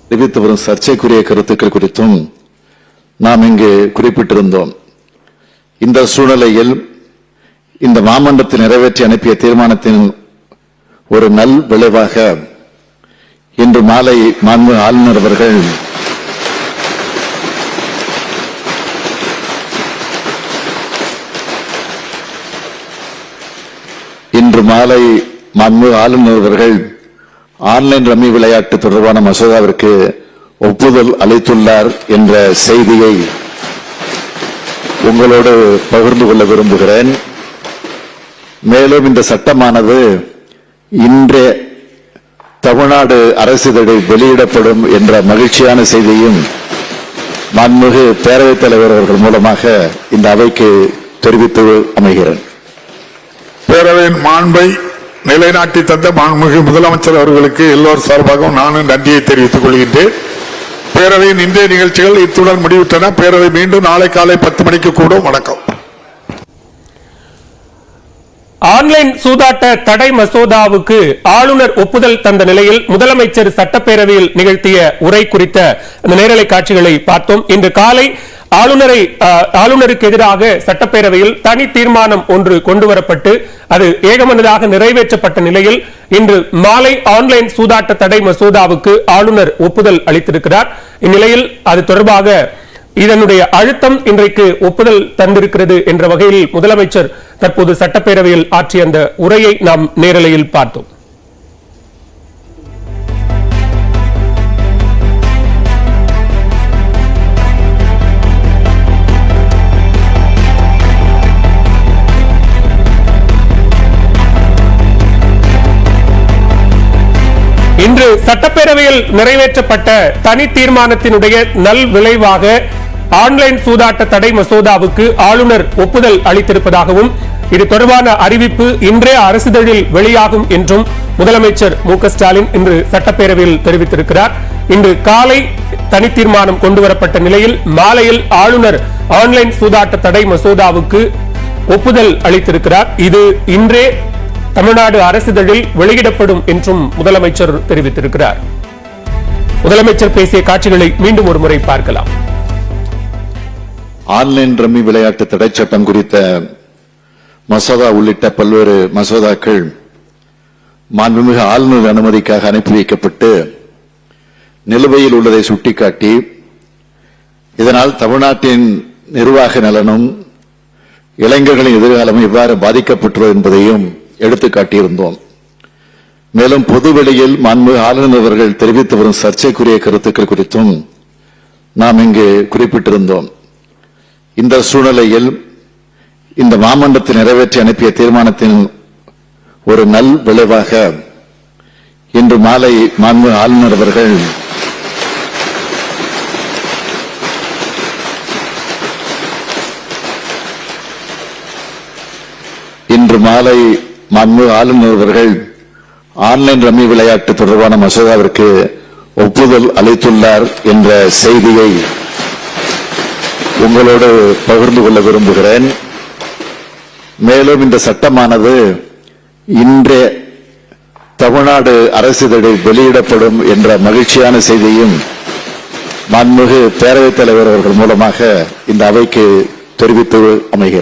தெரிவித்து வரும் சர்ச்சைக்குரிய கருத்துக்கள் குறித்தும் நாம் இங்கு குறிப்பிட்டிருந்தோம். இந்த சூழ்நிலையில் இந்த மாமன்றத்தில் நிறைவேற்றி அனுப்பிய தீர்மானத்தின் ஒரு நல் விளைவாக இன்று மாலை மாண்பு ஆளுநர் அவர்கள் ஆன்லைன் ரம்மி விளையாட்டு தொடர்பான மசோதாவிற்கு ஒப்புதல் அளித்துள்ளார் என்ற செய்தியை உங்களோடு பகிர்ந்து கொள்ள விரும்புகிறேன். மேலும் இந்த சட்டமானது இன்றே தமிழ்நாடு அரசிதழில் வெளியிடப்படும் என்ற மகிழ்ச்சியான செய்தியும் மாண்புமிகு பேரவைத் தலைவர் அவர்கள் மூலமாக இந்த அவைக்கு தெரிவித்து அமைகிறேன். பேரவையின் மாண்பை நிலைநாட்டி தந்த மாண்புமிகு முதலமைச்சர் அவர்களுக்கு எல்லோர் சார்பாகவும் நானும் நன்றியை தெரிவித்துக் கொள்கின்றேன். பேரவையின் இன்றைய நிகழ்ச்சிகள் இத்துடன் முடிவுற்றன. பேரவை மீண்டும் நாளை காலை 10 மணிக்கு கூடும். வணக்கம். ஆன்லைன் சூதாட்ட தடை மசோதாவுக்கு ஆளுநர் ஒப்புதல் தந்த நிலையில் முதலமைச்சர் சட்டப்பேரவையில் நிகழ்த்திய உரை குறித்த அந்த நேரலை காட்சிகளை பார்த்தோம். இன்று காலை ஆளுநருக்கு எதிராக சட்டப்பேரவையில் தனி தீர்மானம் ஒன்று கொண்டுவரப்பட்டு அது ஏகமனதாக நிறைவேற்றப்பட்ட நிலையில் இன்று மாலை ஆன்லைன் சூதாட்ட தடை மசோதாவுக்கு ஆளுநர் ஒப்புதல் அளித்திருக்கிறார். இந்நிலையில் அது தொடர்பாக இதனுடைய அழுத்தம் இன்றைக்கு ஒப்புதல் தந்திருக்கிறது என்ற வகையில் முதலமைச்சர் தற்போது சட்டப்பேரவையில் ஆற்றிய அந்த உரையை நாம் நேரலையில் பார்த்தோம். இன்று சட்டப்பேரவையில் நிறைவேற்றப்பட்ட தனி தீர்மானத்தினுடைய நல் விளைவாக ஆன்லைன் சூதாட்ட தடை மசோதாவுக்கு ஆளுநர் ஒப்புதல் அளித்திருப்பதாகவும் இது தொடர்பான அறிவிப்பு இன்றைய அரசிதழில் வெளியாகும் என்றும் முதலமைச்சர் மு.க.ஸ்டாலின் இன்று சட்டப்பேரவையில் தெரிவித்திருக்கிறார். இன்று காலை தனி தீர்மானம் கொண்டுவரப்பட்ட நிலையில் மாலையில் ஆளுநர் ஆன்லைன் சூதாட்ட தடை மசோதாவுக்கு ஒப்புதல் அளித்திருக்கிறார். இது இன்றே தமிழ்நாடு அரசிதழில் வெளியிடப்படும் என்றும் முதலமைச்சர் தெரிவித்திருக்கிறார். முதலமைச்சர் பேசிய காட்சிகளை மீண்டும் ஒரு முறை பார்க்கலாம். ஆன்லைன் ரம்மி விளையாட்டு தடை சட்டம் குறித்த மசோதா உள்ளிட்ட பல்வேறு மசோதாக்கள் மாண்புமிகு ஆளுநர் அனுமதிக்காக அனுப்பி வைக்கப்பட்டு நிலுவையில் உள்ளதை சுட்டிக்காட்டி இதனால் தமிழ்நாட்டின் நிர்வாக நலனும் இளைஞர்களின் எதிர்காலமும் எவ்வாறு பாதிக்கப்பட்டுள்ளது என்பதையும் எடுத்துக்காட்டியிருந்தோம். மேலும் பொதுவெளியில் மாண்புமிகு ஆளுநர் அவர்கள் தெரிவித்து வரும் சர்ச்சைக்குரிய கருத்துக்கள் குறித்தும் நாம் இங்கு குறிப்பிட்டிருந்தோம். இந்த சூழ்நிலையில் இந்த மாமன்றத்தில் நிறைவேற்றி அனுப்பிய தீர்மானத்தின் ஒரு நல் விளைவாக இன்று மாலை மாண்புமிகு ஆளுநர் அவர்கள் ஆன்லைன் ரம்மி விளையாட்டு தொடர்பான மசோதாவிற்கு ஒப்புதல் அளித்துள்ளார் என்ற செய்தியை உங்களோடு பகிர்ந்து கொள்ள விரும்புகிறேன். மேலும் இந்த சட்டமானது இன்றே தமிழ்நாடு அரசிதழில் வெளியிடப்படும் என்ற மகிழ்ச்சியான செய்தியும் மாண்புமிகு பேரவைத் தலைவர் அவர்கள் மூலமாக இந்த அவைக்கு தெரிவித்து அமைகிறேன்.